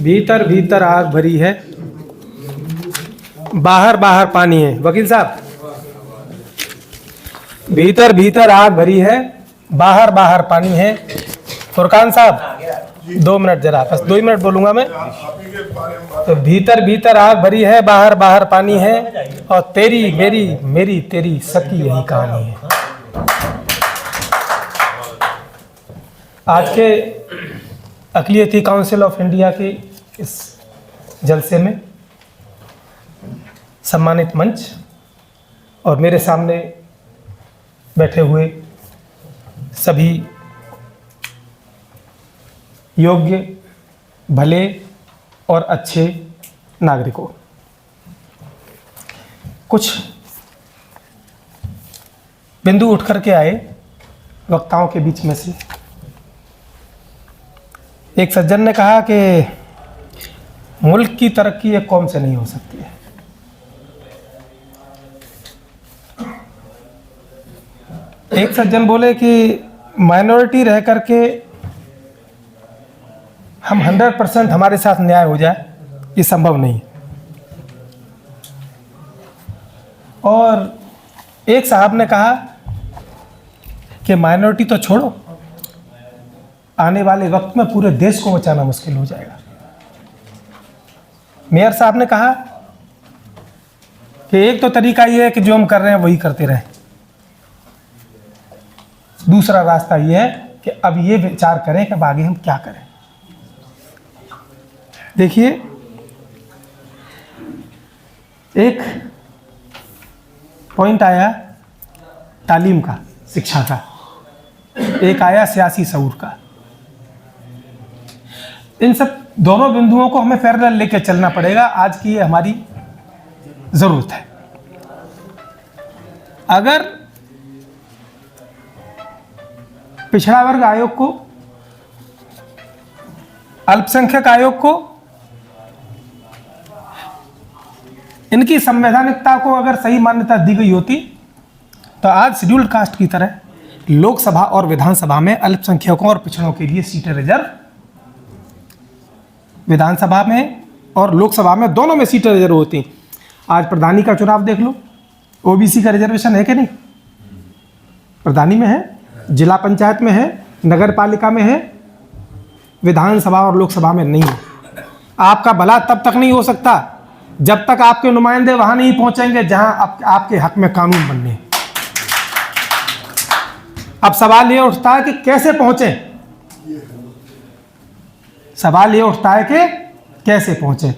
भीतर भीतर आग भरी है, बाहर बाहर पानी है। वकील साहब, भीतर भीतर आग भरी है, बाहर बाहर पानी है। फुरकान साहब 2 मिनट जरा, बस 2 ही मिनट बोलूंगा मैं। तो भीतर भीतर आग भरी है, बाहर बाहर पानी है, और तेरी मेरी मेरी तेरी सबकी यही कहानी है। आज के अक़लियती काउंसिल ऑफ इंडिया के इस जलसे में सम्मानित मंच और मेरे सामने बैठे हुए सभी योग्य, भले और अच्छे नागरिकों, कुछ बिंदु उठ करके आए वक्ताओं के बीच में से। एक सज्जन ने कहा कि मुल्क की तरक्की एक कौम से नहीं हो सकती है। एक सज्जन बोले कि माइनॉरिटी रह करके हम 100% हमारे साथ न्याय हो जाए, ये संभव नहीं। और एक साहब ने कहा कि माइनॉरिटी तो छोड़ो, आने वाले वक्त में पूरे देश को बचाना मुश्किल हो जाएगा। मेयर साहब ने कहा कि एक तो तरीका ये है कि जो हम कर रहे हैं वही करते रहें, दूसरा रास्ता ये है कि अब ये विचार करें कि अब आगे हम क्या करें। देखिए, एक पॉइंट आया तालीम का, शिक्षा का, एक आया सियासी शऊर का। इन सब दोनों बिंदुओं को हमें पैरेलल लेकर चलना पड़ेगा। आज की ये हमारी जरूरत है। अगर पिछड़ा वर्ग आयोग को, अल्पसंख्यक आयोग को, इनकी संवैधानिकता को अगर सही मान्यता दी गई होती तो आज शेड्यूल्ड कास्ट की तरह लोकसभा और विधानसभा में अल्पसंख्यकों और पिछड़ों के लिए सीटें रिजर्व, विधानसभा में और लोकसभा में दोनों में सीटें रिजर्व होती। आज प्रधानी का चुनाव देख लो, ओबीसी का रिजर्वेशन है कि नहीं? प्रधानी में है, जिला पंचायत में है, नगर पालिका में है, विधानसभा और लोकसभा में नहीं है। आपका भला तब तक नहीं हो सकता जब तक आपके नुमाइंदे वहां नहीं पहुंचेंगे जहां आपके हक में कानून बनने हैं। अब सवाल ये उठता है कि कैसे पहुंचे, सवाल ये उठता है कि कैसे पहुंचे।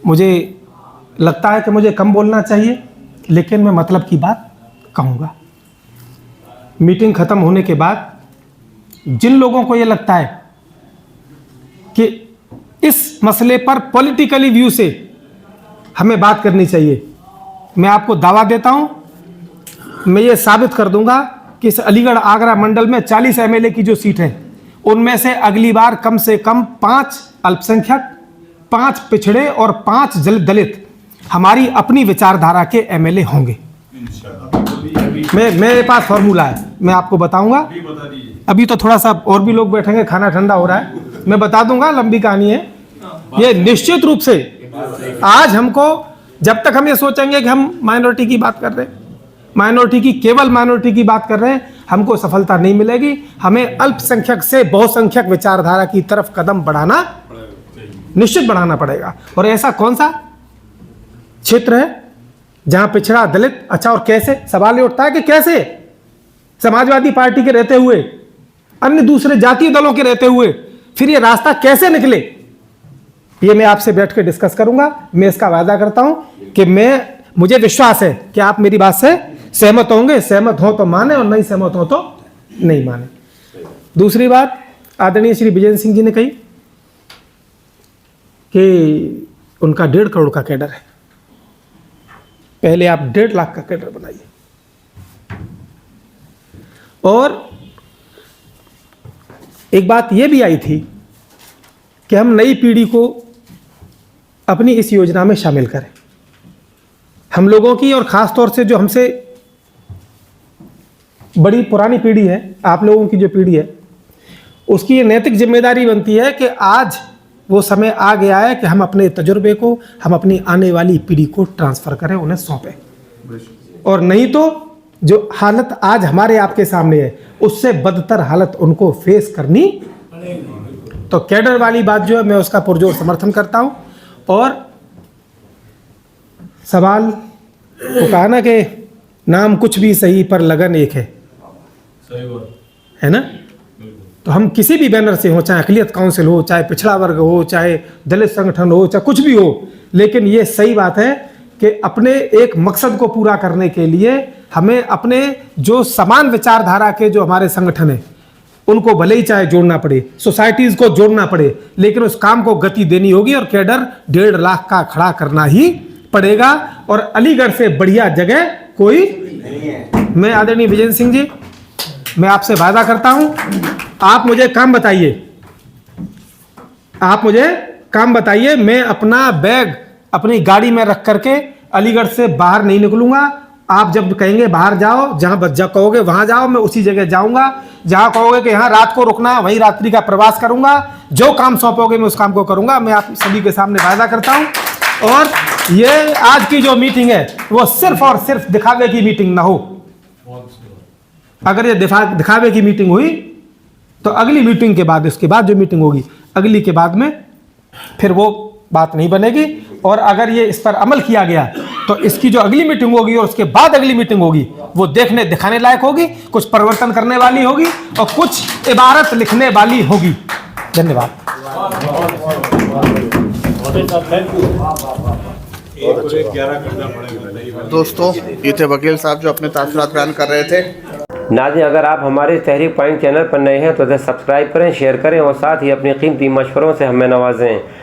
मुझे लगता है कि मुझे कम बोलना चाहिए, लेकिन मैं मतलब की बात कहूंगा। मीटिंग खत्म होने के बाद जिन लोगों को ये लगता है कि इस मसले पर पॉलिटिकली व्यू से हमें बात करनी चाहिए, मैं आपको दावा देता हूं, मैं ये साबित कर दूंगा कि इस अलीगढ़ आगरा मंडल में 40 एमएलए की जो सीट है, उनमें से अगली बार कम से कम 5 अल्पसंख्यक, 5 पिछड़े और 5 दलित हमारी अपनी विचारधारा के एमएलए होंगे। मेरे पास फॉर्मूला है, मैं आपको बताऊंगा। अभी तो थोड़ा सा और भी लोग बैठेंगे, खाना ठंडा हो रहा है, मैं बता दूंगा, लंबी कहानी है ये। निश्चित रूप से आज हमको, जब तक हम ये सोचेंगे कि हम माइनॉरिटी की बात कर रहे हैं, माइनॉरिटी की, केवल माइनॉरिटी की बात कर रहे हैं, हमको सफलता नहीं मिलेगी। हमें अल्पसंख्यक से बहुसंख्यक विचारधारा की तरफ कदम बढ़ाना, निश्चित बढ़ाना पड़ेगा। और ऐसा कौन सा क्षेत्र है जहां पिछड़ा, दलित, अच्छा, और कैसे? सवाल ये उठता है कि कैसे समाजवादी पार्टी के रहते हुए, अन्य दूसरे जातीय दलों के रहते हुए, फिर ये रास्ता कैसे निकले? ये मैं आपसे बैठ के डिस्कस करूंगा। मैं इसका वादा करता हूं कि मुझे विश्वास है कि आप मेरी बात से सहमत होंगे। सहमत हो तो माने और नहीं सहमत हो तो नहीं माने। दूसरी बात आदरणीय श्री विजेंद्र सिंह जी ने कही कि उनका 1.5 करोड़ का कैडर है। पहले आप 1.5 लाख का कैडर बनाइए। और एक बात यह भी आई थी कि हम नई पीढ़ी को अपनी इस योजना में शामिल करें। हम लोगों की, और ख़ास तौर से जो हमसे बड़ी पुरानी पीढ़ी है, आप लोगों की जो पीढ़ी है, उसकी ये नैतिक जिम्मेदारी बनती है कि आज वो समय आ गया है कि हम अपने तजुर्बे को, हम अपनी आने वाली पीढ़ी को ट्रांसफ़र करें, उन्हें सौंपें। और नहीं तो जो हालत आज हमारे आपके सामने है उससे बदतर हालत उनको फेस करनी। तो कैडर वाली बात जो है मैं उसका पुरजोर समर्थन करता हूँ। और सवाल वो कहा ना कि नाम कुछ भी सही पर लगन एक है, है ना। तो हम किसी भी बैनर से हो, चाहे अक़लियत काउंसिल हो, चाहे पिछड़ा वर्ग हो, चाहे दलित संगठन हो, चाहे कुछ भी हो, लेकिन ये सही बात है कि अपने एक मकसद को पूरा करने के लिए हमें अपने जो समान विचारधारा के जो हमारे संगठन हैं उनको भले ही चाहे जोड़ना पड़े, सोसाइटीज़ को जोड़ना पड़े, लेकिन उस काम को गति देनी होगी और कैडर 1.5 लाख का खड़ा करना ही पड़ेगा। और अलीगढ़ से बढ़िया जगह कोई नहीं है। मैं आदरणीय विजय सिंह जी, मैं आपसे वादा करता हूं, आप मुझे काम बताइए, आप मुझे काम बताइए, मैं अपना बैग अपनी गाड़ी में रख करके अलीगढ़ से बाहर नहीं निकलूंगा। आप जब कहेंगे बाहर जाओ, जहां कहोगे वहां जाओ, मैं उसी जगह जाऊंगा। जहां कहोगे कि यहाँ रात को रुकना, वहीं रात्रि का प्रवास करूंगा। जो काम सौंपोगे मैं उस काम को करूंगा। मैं आप सभी के सामने वादा करता हूं। और ये आज की जो मीटिंग है वो सिर्फ और सिर्फ दिखावे की मीटिंग ना हो। अगर ये दिखावे की मीटिंग हुई तो अगली मीटिंग के बाद, इसके बाद जो मीटिंग होगी अगली के बाद में फिर वो बात नहीं बनेगी। और अगर ये इस पर अमल किया गया तो इसकी जो अगली मीटिंग होगी और उसके बाद अगली मीटिंग होगी वो देखने दिखाने लायक होगी, कुछ परिवर्तन करने वाली होगी और कुछ इबारत लिखने वाली होगी। धन्यवाद। दोस्तों, ये थे वकील साहब जो अपने तासुरात बयान कर रहे थे। नाज़रीन, अगर आप हमारे तहरीक पॉइंट चैनल पर नए हैं तो इसे सब्सक्राइब करें, शेयर करें और साथ ही अपनी कीमती मशवरों से हमें नवाजें।